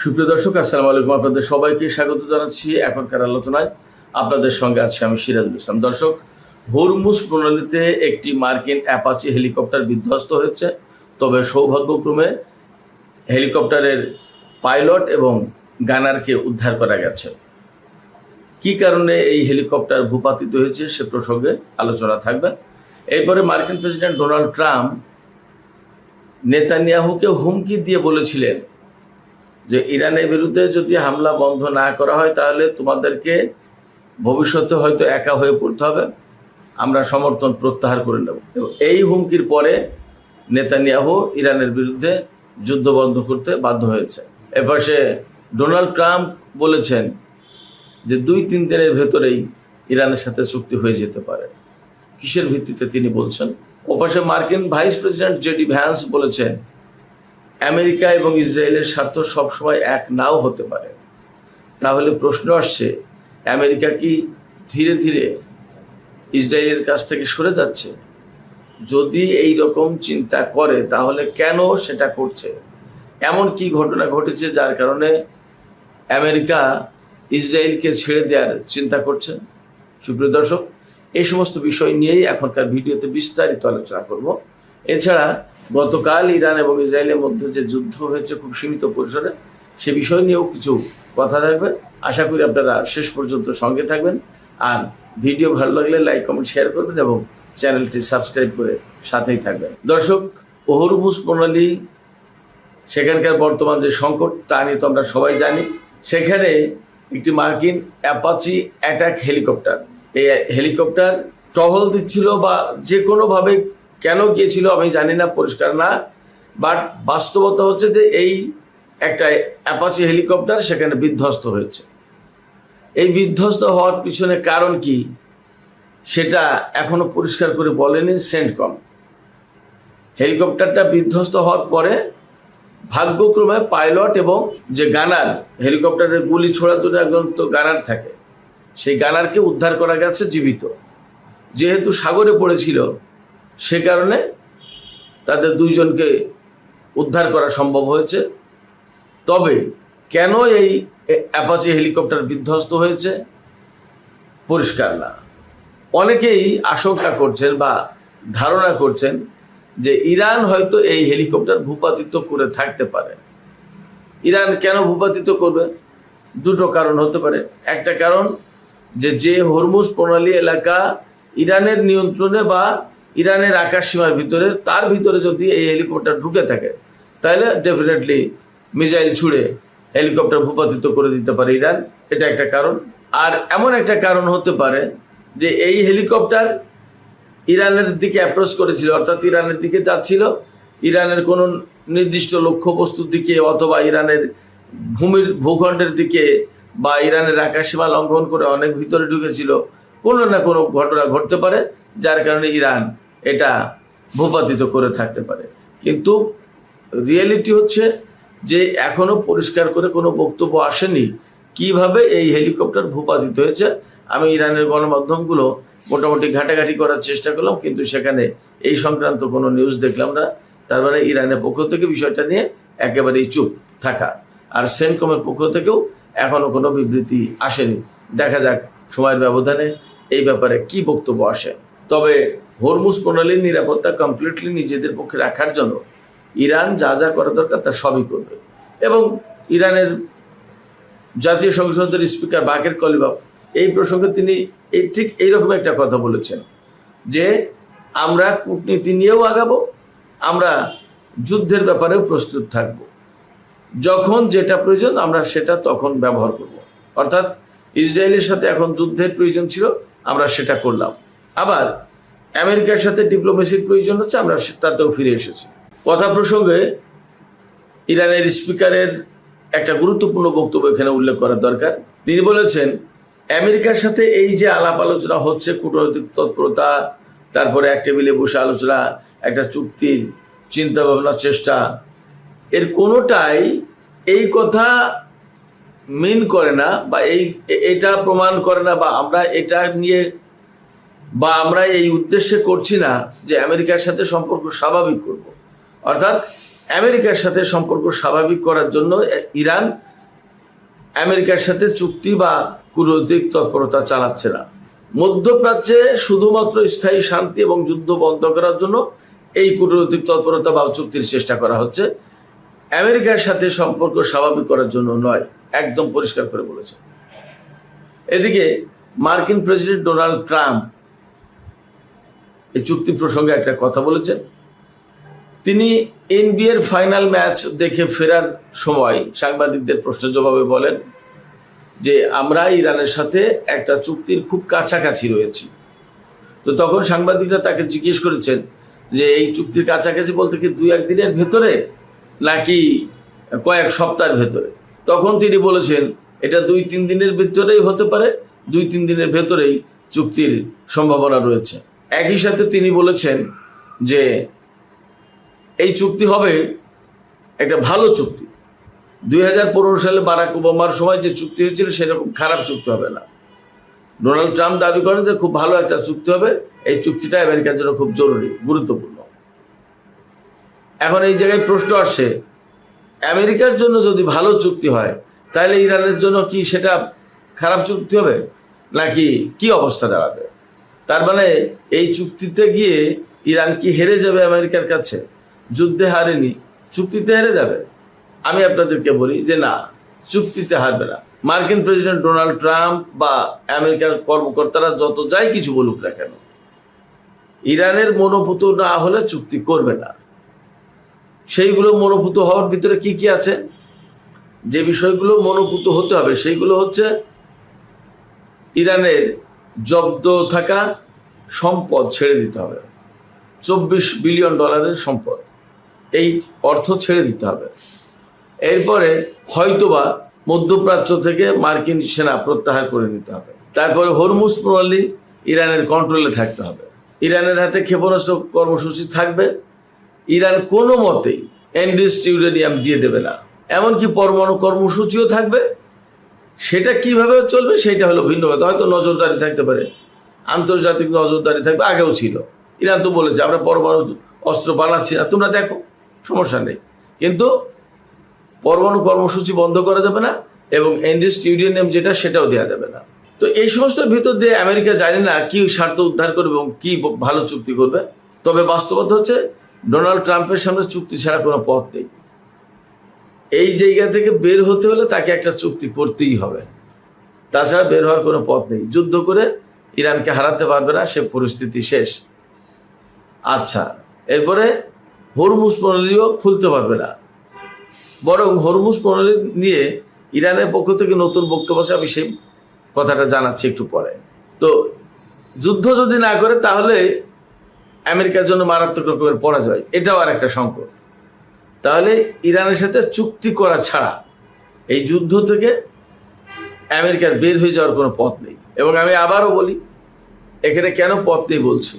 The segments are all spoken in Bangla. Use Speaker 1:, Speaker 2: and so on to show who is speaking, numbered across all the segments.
Speaker 1: সুপ্রিয় দর্শক, আসসালামু আলাইকুম। আপনাদের সবাইকে স্বাগত জানাচ্ছি এখনকার আলোচনায়। আপনাদের সঙ্গে আছি আমি সিরাজুল ইসলাম। দর্শক, হরমুজ প্রণালীতে একটি মার্কিন অ্যাপাচি হেলিকপ্টার বিধ্বস্ত হয়েছে। তবে সৌভাগ্যক্রমে হেলিকপ্টারের পাইলট এবং গানারকে উদ্ধার করা গেছে। কী কারণে এই হেলিকপ্টার ভূপাতিত হয়েছে সে প্রসঙ্গে আলোচনা থাকবে। এরপরে মার্কিন প্রেসিডেন্ট ডোনাল্ড ট্রাম্প নেতানিয়াহুকে হুমকি দিয়ে বলেছিলেন যে ইরানের বিরুদ্ধে যদি হামলা বন্ধ না করা হয় তাহলে তোমাদেরকে ভবিষ্যতে হয়তো একা হয়ে পড়তে হবে, আমরা সমর্থন প্রত্যাহার করে নেব। এই হুমকির পরে নেতানিয়াহু ইরানের বিরুদ্ধে যুদ্ধ বন্ধ করতে বাধ্য হয়েছে। এপাশে ডোনাল্ড ট্রাম্প বলেছেন যে 2-3 দিনের ভেতরেই ইরানের সাথে চুক্তি হয়ে যেতে পারে। কিসের ভিত্তিতে তিনি বলছেন? ওপাশে মার্কিন ভাইস প্রেসিডেন্ট জেডি ভ্যান্স বলেছেন আমেরিকা এবং ইসরায়েলের স্বার্থ সবসময় এক নাও হতে পারে। তাহলে প্রশ্ন আসছে, আমেরিকা কি ধীরে ধীরে ইসরায়েলের কাছ থেকে সরে যাচ্ছে? যদি এই রকম চিন্তা করে তাহলে কেন সেটা করছে? এমন কি ঘটনা ঘটেছে যার কারণে আমেরিকা ইসরায়েলকে ছেড়ে দেওয়ার চিন্তা করছে? সুপ্রিয় দর্শক, এই সমস্ত বিষয় নিয়েই এখনকার ভিডিওতে বিস্তারিত আলোচনা করব। এছাড়া গতকাল ইরান এবং ইসরায়েলের মধ্যে যে যুদ্ধ হয়েছে খুব সীমিত পরিসরে, সে বিষয় নিয়েও কিছু কথা থাকবে। আশা করি আপনারা শেষ পর্যন্ত সঙ্গে থাকবেন। আর ভিডিও ভালো লাগলে লাইক, কমেন্ট, শেয়ার করবেন এবং চ্যানেলটি সাবস্ক্রাইব করে সাথেই থাকবেন। দর্শক, হরমুজ প্রণালী সেখানকার বর্তমান যে সংকট তা নিয়ে তো আমরা সবাই জানি। সেখানে একটি মার্কিন অ্যাপাচি অ্যাটাক হেলিকপ্টার, এই হেলিকপ্টার টহল দিচ্ছিল বা যে কোনোভাবে কেন গিয়েছিল আমি জানি না, পরিষ্কার না। বাট বাস্তবতা হচ্ছে যে এই একটা অ্যাপাচি হেলিকপ্টার সেখানে বিধ্বস্ত হয়েছে। এই বিধ্বস্ত হওয়ার পিছনে কারণ কি সেটা এখনো পরিষ্কার করে বলেনি সেন্টকম। হেলিকপ্টারটা বিধ্বস্ত হওয়ার পরে ভাগ্যক্রমে পাইলট এবং যে গানার, হেলিকপ্টারের গুলি ছোড়ার জন্য একজন তো গানার থাকে, সেই গানারকে উদ্ধার করা গেছে জীবিত। যেহেতু সাগরে পড়েছিল সে কারণে তাদের দুইজনকে উদ্ধার করা সম্ভব হয়েছে। তবে কেন এই অ্যাপাচি হেলিকপ্টার বিধ্বস্ত হয়েছে পরিষ্কার না। অনেকেই আশঙ্কা করছেন বা ধারণা করছেন যে ইরান হয়তো এই হেলিকপ্টার ভূপাতিত করে থাকতে পারে। ইরান কেন ভূপাতিত করবে? দুটো কারণ হতে পারে। একটা কারণ যে হরমুজ প্রণালী এলাকা ইরানের নিয়ন্ত্রণে বা ইরানের আকাশ সীমার ভিতরে, তার ভিতরে যদি এই হেলিকপ্টার ঢুকে থাকে তাহলে ডেফিনেটলি মিসাইল ছুড়ে হেলিকপ্টার ভূপাতিত করে দিতে পারে ইরান। এটা একটা কারণ। আর এমন একটা কারণ হতে পারে যে এই হেলিকপ্টার ইরানের দিকে অ্যাপ্রোচ করেছিল, অর্থাৎ ইরানের দিকে যাচ্ছিল, ইরানের কোনো নির্দিষ্ট লক্ষ্যবস্তুর দিকে অথবা ইরানের ভূখণ্ডের দিকে বা ইরানের আকাশসীমা লঙ্ঘন করে অনেক ভিতরে ঢুকেছিল। কোনো না কোনো ঘটনা ঘটতে পারে যার কারণে ইরান এটা ভূপাতিত করে থাকতে পারে। কিন্তু রিয়েলিটি হচ্ছে যে এখনো পরিষ্কার করে কোনো বক্তব্য আসেনি কিভাবে এই হেলিকপ্টার ভূপাতিত হয়েছে। আমি ইরানের গণমাধ্যমগুলো মোটামুটি ঘাটাঘাটি করার চেষ্টা করলাম, কিন্তু সেখানে এই সংক্রান্ত কোনো নিউজ দেখলাম না। তার মানে ইরানের পক্ষ থেকে বিষয়টা নিয়ে একেবারেই চুপ থাকা। আর সেন্টকমের পক্ষ থেকেও এখনো কোনো বিবৃতি আসেনি। দেখা যাক সময়ের ব্যবধানে এই ব্যাপারে কি বক্তব্য আসে। তবে হরমুজ প্রণালীর নিরাপত্তা কমপ্লিটলি নিজেদের পক্ষে রাখার জন্য ইরান যা যা করা দরকার তা সবই করবে। এবং ইরানের জাতীয় সংসদের স্পিকার বাকের কলিবাফ এই প্রসঙ্গে তিনি ঠিক এইরকম একটা কথা বলেছেন যে আমরা কূটনীতি নিয়েও আগাবো, আমরা যুদ্ধের ব্যাপারেও প্রস্তুত থাকব, যখন যেটা প্রয়োজন আমরা সেটা তখন ব্যবহার করব। অর্থাৎ ইসরায়েলের সাথে এখন যুদ্ধের প্রয়োজন ছিল, আমরা সেটা করলাম। আবার আমেরিকার সাথে ডিপ্লোমেসির প্রয়োজন হচ্ছে, আমরা তাতেও ফিরে এসেছি। কথা প্রসঙ্গে ইরানের স্পিকারের একটা গুরুত্বপূর্ণ বক্তব্য এখানে উল্লেখ করা দরকার। তিনি বলেছেন আমেরিকার সাথে এই যে আলাপ আলোচনা হচ্ছে, কূটনৈতিক তৎপরতা, তারপরে এক টেবিলে বসে আলোচনা, একটা চুক্তির চিন্তা ভাবনার চেষ্টা, এর কোনোটাই এই কথা মিন করে না বা এটা প্রমাণ করে না বা আমরা এটা নিয়ে বা আমরা এই উদ্দেশ্যে করছি না যে আমেরিকার সাথে সম্পর্ক স্বাভাবিক করব। অর্থাৎ আমেরিকার সাথে সম্পর্ক স্বাভাবিক করার জন্য ইরান আমেরিকার সাথে চুক্তি বা কূটনৈতিক তৎপরতা চালাচ্ছে না। মধ্যপ্রাচ্যে শুধুমাত্র স্থায়ী শান্তি এবং যুদ্ধ বন্ধ করার জন্য এই কূটনৈতিক তৎপরতা বা চুক্তির চেষ্টা করা হচ্ছে, আমেরিকার সাথে সম্পর্ক স্বাভাবিক করার জন্য নয়, একদম পরিষ্কার করে বলেছে। এদিকে মার্কিন প্রেসিডেন্ট ডোনাল্ড ট্রাম্প এই চুক্তি প্রসঙ্গে একটা কথা বলেছেন। তিনি এনবিএর ফাইনাল ম্যাচ দেখে ফেরার সময় সাংবাদিকদের প্রশ্নের জবাবে বলেন যে আমরা ইরানের সাথে একটা চুক্তির খুব কাছাকাছি রয়েছি। তো তখন সাংবাদিকরা তাকে জিজ্ঞেস করেছেন যে এই চুক্তির কাছাকাছি বলতে কি 2-1 দিনের ভেতরে নাকি কয়েক সপ্তাহের ভেতরে? তখন তিনি বলেছেন এটা 2-3 দিনের ভেতরেই হতে পারে, 2-3 দিনের ভেতরেই চুক্তির সম্ভাবনা রয়েছে। একই সাথে তিনি বলেছেন যে এই চুক্তি হবে একটা ভালো চুক্তি। 2015 সালে বারাক ওবামার সময় যে চুক্তি হয়েছিল সেরকম খারাপ চুক্তি হবে না। ডোনাল্ড ট্রাম্প দাবি করেন যে খুব ভালো একটা চুক্তি হবে, এই চুক্তিটা আমেরিকার জন্য খুব জরুরি, গুরুত্বপূর্ণ। এখন এই জায়গায় প্রশ্ন আসছে, আমেরিকার জন্য যদি ভালো চুক্তি হয় তাহলে ইরানের জন্য কি সেটা খারাপ চুক্তি হবে, নাকি কি অবস্থা দাঁড়াবে? তার মানে এই চুক্তিতে গিয়ে ইরান কি হেরে যাবে আমেরিকার কাছে? যুদ্ধে হারেনি, চুক্তিতে হেরে যাবে? আমি আপনাদেরকে বলি যে না, চুক্তিতে হারবে না। মার্কিন প্রেসিডেন্ট ডোনাল্ড ট্রাম্প বা আমেরিকার কর্মকর্তারা যত যাই কিছু বলুক না কেন, ইরানের মনোভূত না হলে চুক্তি করবে না। সেইগুলো মনোভূত হওয়ার ভিতরে কি কি আছে? যে বিষয়গুলো মনোভূত হতে হবে সেইগুলো হচ্ছে ইরানের জব্দ থাকা সম্পদ ছেড়ে দিতে হবে। $24 বিলিয়ন সম্পদ, এই অর্থ ছেড়ে দিতে হবে। এরপরে হয়তোবা মধ্যপ্রাচ্য থেকে মার্কিন সেনা প্রত্যাহার করে নিতে হবে। তারপরে হরমুজ প্রণালী ইরানের কন্ট্রোলে থাকতে হবে। ইরানের হাতে ক্ষেপণাস্ত্র কর্মসূচি থাকবে। ইরান কোনো মতেই এনরিচড ইউরেনিয়াম দিয়ে দেবে না, এমনকি পরমাণু কর্মসূচিও থাকবে। সেটা কিভাবে চলবে সেটা হলো ভিন্ন কথা। হয়তো নজরদারি থাকতে পারে, আন্তর্জাতিক নজরদারি থাকবে, আগেও ছিল। ইরান তো বলেছে আমরা পরমাণু অস্ত্র বানাচ্ছি না, তোমরা দেখো, সমস্যা নেই। কিন্তু পরমাণু কর্মসূচি বন্ধ করা যাবে না এবং এনরিচড ইউরেনিয়াম যেটা সেটাও দেওয়া যাবে না। তো এই সমস্ত ভিতর দিয়ে আমেরিকা জানে না কি স্বার্থ উদ্ধার করবে এবং কি ভালো চুক্তি করবে। তবে বাস্তবতা হচ্ছে ডোনাল্ড ট্রাম্পের সামনে চুক্তি ছাড়া কোনো পথ নেই। এই জায়গা থেকে বের হতে হলে তাকে একটা চুক্তি করতেই হবে, তাছাড়া বের হওয়ার কোনো পথ নেই। যুদ্ধ করে ইরানকে হারাতে পারবে না, সে পরিস্থিতি শেষ। আচ্ছা, এরপরে হরমুজ প্রণালীও খুলতে পারবে না। বরং হরমুজ প্রণালী নিয়ে ইরানের পক্ষ থেকে নতুন বক্তব্য আছে, আমি সেই কথাটা জানাচ্ছি একটু পরে। তো যুদ্ধ যদি না করে তাহলে আমেরিকার জন্য মারাত্মক রকমের পরাজয়, এটাও আর একটা সংকট। তাহলে ইরানের সাথে চুক্তি করা ছাড়া এই যুদ্ধ থেকে আমেরিকার বের হয়ে যাওয়ার কোনো পথ নেই। এবং আমি আবারও বলি, এখানে কেন পথ নেই বলছি,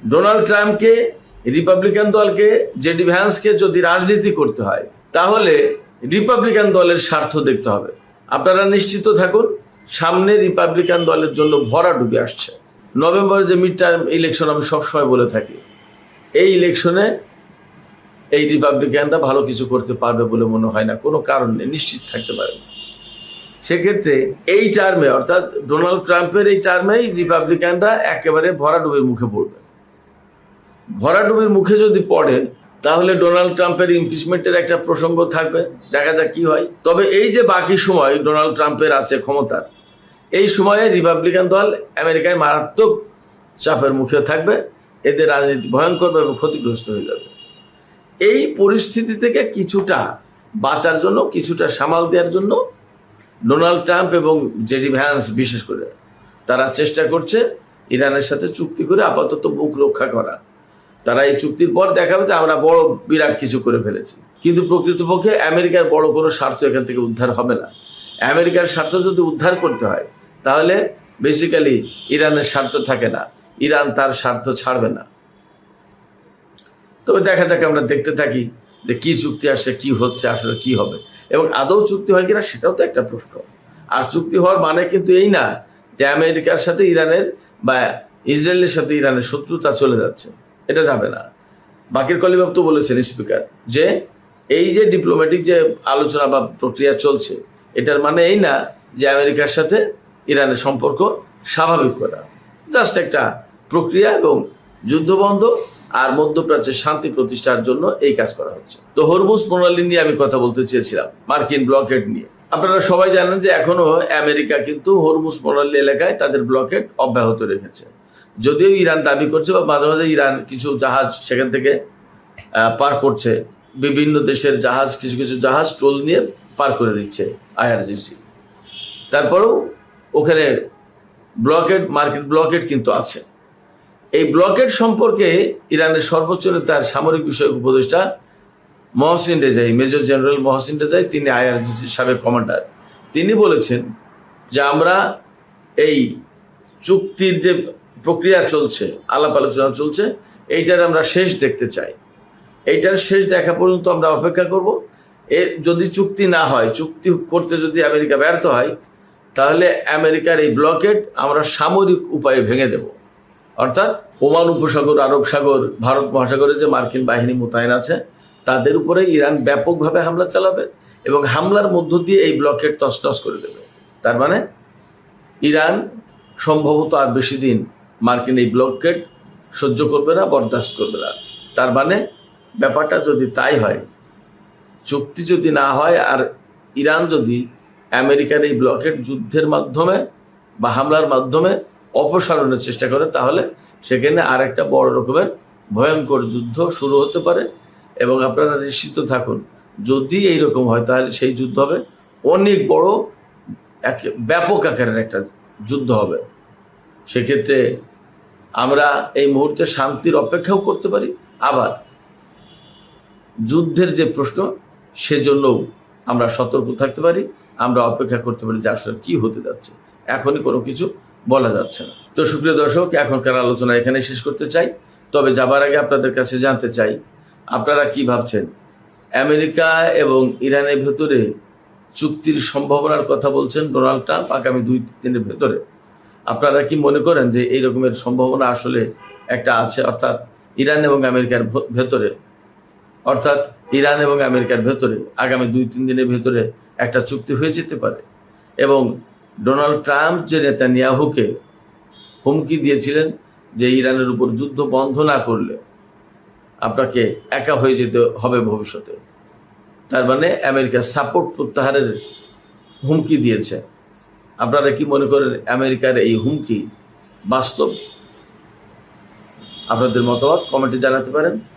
Speaker 1: ডোনাল্ড ট্রাম্পকে, রিপাবলিকান দলকে, জেডি ভ্যান্সকে যদি রাজনীতি করতে হয় তাহলে রিপাবলিকান দলের স্বার্থ দেখতে হবে। আপনারা নিশ্চিত থাকুন, সামনে রিপাবলিকান দলের জন্য ভরাডুবি আসছে। নভেম্বরে যে মিড টার্ম ইলেকশন আমি সবসময় বলে থাকি, এই ইলেকশনে এই রিপাবলিকানরা ভালো কিছু করতে পারবে বলে মনে হয় না, কোনো কারণ নেই, নিশ্চিত থাকতে পারেন। সেক্ষেত্রে এই টার্মে, অর্থাৎ ডোনাল্ড ট্রাম্পের এই টার্মেই রিপাবলিকানরা একেবারে ভরাডুবির মুখে পড়বে। ভরাডুবির মুখে যদি পড়ে তাহলে ডোনাল্ড ট্রাম্পের ইমপিচমেন্টের একটা প্রসঙ্গ থাকবে, দেখা যাক কি হয়। তবে এই যে বাকি সময় ডোনাল্ড ট্রাম্পের আছে ক্ষমতার, এই সময়ে রিপাবলিকান দল আমেরিকায় মারাত্মক চাপের মুখে থাকবে, এদের রাজনীতি ভয়ঙ্কর এবং ক্ষতিগ্রস্ত হয়ে যাবে। এই পরিস্থিতি থেকে কিছুটা বাঁচার জন্য, কিছুটা সামাল দেওয়ার জন্য ডোনাল্ড ট্রাম্প এবং জেডি ভ্যান্স বিশেষ করে তারা চেষ্টা করছে ইরানের সাথে চুক্তি করে আপাতত মুখ রক্ষা করা। তারা এই চুক্তির পর দেখাবে যে আমরা বড় বিরাট কিছু করে ফেলেছি, কিন্তু প্রকৃতপক্ষে আমেরিকার বড় কোনো স্বার্থ এখান থেকে উদ্ধার হবে না। আমেরিকার স্বার্থ যদি উদ্ধার করতে হয় তাহলে বেসিক্যালি ইরানের স্বার্থ থাকে না, ইরান তার স্বার্থ ছাড়বে না। তবে দেখা যাক, আমরা দেখতে থাকি যে কি চুক্তি আসছে, কি হচ্ছে, আসলে কি হবে এবং আদৌ চুক্তি হয় কিনা সেটাও তো একটা প্রশ্ন। আর চুক্তি হওয়ার মানে কিন্তু এই না যে আমেরিকার সাথে ইরানের বা ইসরায়েলের সাথে ইরানের শত্রুতা চলে যাচ্ছে, এটা যাবে না। বাকির কলিবাব তো বলেছেন স্পিকার যে এই যে ডিপ্লোম্যাটিক যে আলোচনা বা প্রক্রিয়া চলছে, এটার মানে এই না যে আমেরিকার সাথে ইরানের সম্পর্ক স্বাভাবিক করা, জাস্ট একটা প্রক্রিয়া এবং যুদ্ধবন্ধ আর মধ্যপ্রাচ্যের শান্তি প্রতিষ্ঠার জন্য এই কাজ করা হচ্ছে। তো হরমুজ প্রণালী নিয়ে আমি কথা বলতে চেয়েছিলাম, মার্কিন ব্লকেড নিয়ে। আপনারা সবাই জানেন যে এখনো আমেরিকা কিন্তু হরমুজ প্রণালী এলাকায় তাদের ব্লকেড অব্যাহত রেখেছে। যদিও ইরান দাবি করছে বা মাঝে মাঝে ইরান কিছু জাহাজ সেখান থেকে পার করছে, বিভিন্ন দেশের জাহাজ, কিছু কিছু জাহাজ টোল নিয়ে পার করে দিচ্ছে আইআরজিসি। তারপরেও ওখানে ব্লকেড, মার্কেট ব্লকেড কিন্তু আছে। এই ব্লকেড সম্পর্কে ইরানের সর্বোচ্চ নেতার সামরিক বিষয়ক উপদেষ্টা Mohsin Rezaei, major general Mohsin Rezaei, তিনি আইআরজিসির সাবেক কমান্ডার, তিনি বলেছেন যে আমরা এই চুক্তির যে প্রক্রিয়া চলছে, আলাপ আলোচনা চলছে, এইটার আমরা শেষ দেখতে চাই। এইটার শেষ দেখা পর্যন্ত আমরা অপেক্ষা করব। যদি চুক্তি না হয়, চুক্তি করতে যদি আমেরিকা ব্যর্থ হয়, তাহলে আমেরিকার এই ব্লকেড আমরা সামরিক উপায়ে ভেঙে দেব। অর্থাৎ ওমান উপসাগর, আরব সাগর, ভারত মহাসাগরে যে মার্কিন বাহিনী মোতায়েন আছে তাদের উপরে ইরান ব্যাপকভাবে হামলা চালাবে এবং হামলার মধ্য দিয়ে এই ব্লকেড তছনছ করে দেবে। তার মানে ইরান সম্ভবত আর বেশি দিন মার্কিন এই ব্লকেড সহ্য করবে না, বরদাস্ত করবে না। তার মানে ব্যাপারটা যদি তাই হয়, চুক্তি যদি না হয় আর ইরান যদি আমেরিকার এই ব্লকেড যুদ্ধের মাধ্যমে বা হামলার মাধ্যমে অপসারণের চেষ্টা করে, তাহলে সেখানে আর একটা বড় রকমের ভয়ঙ্কর যুদ্ধ শুরু হতে পারে। এবং আপনারা নিশ্চিত থাকুন, যদি এইরকম হয় তাহলে সেই যুদ্ধ হবে অনেক বড়, ব্যাপক আকারের একটা যুদ্ধ হবে। সেক্ষেত্রে আমরা এই মুহূর্তে শান্তির অপেক্ষাও করতে পারি, আবার যুদ্ধের যে প্রশ্ন সেজন্যও আমরা সতর্ক থাকতে পারি, আমরা অপেক্ষা করতে পারি যে আসলে কি হতে যাচ্ছে। এখনই কোনো কিছু বলা যাচ্ছে না। তো সুপ্রিয় দর্শক, এখনকার আলোচনা এখানে শেষ করতে চাই। তবে যাবার আগে আপনাদের কাছে জানতে চাই, আপনারা কি ভাবছেন? আমেরিকা এবং ইরানের ভেতরে চুক্তির সম্ভাবনার কথা বলছেন ডোনাল্ড ট্রাম্প আগামী 2 দিনের ভেতরে। আপনারা কি মনে করেন যে এই রকমের সম্ভাবনা আসলে একটা আছে? অর্থাৎ ইরান এবং আমেরিকার ভেতরে, অর্থাৎ ইরান এবং আমেরিকার ভেতরে আগামী 2-3 দিনের ভেতরে একটা চুক্তি হয়ে যেতে পারে। এবং ডোনাল্ড ট্রাম্প যে নেতানিয়াহুকে হুমকি দিয়েছিলেন যে ইরানের উপর যুদ্ধ বন্ধ না করলে আপনাকে একা হয়ে যেতে হবে ভবিষ্যতে, তার মানে আমেরিকার সাপোর্ট প্রত্যাহারের হুমকি দিয়েছে। আপনারা কি মনে করেন আমেরিকার এই হুমকি বাস্তব? আপনাদের মতামত কমেন্টে জানাতে পারেন।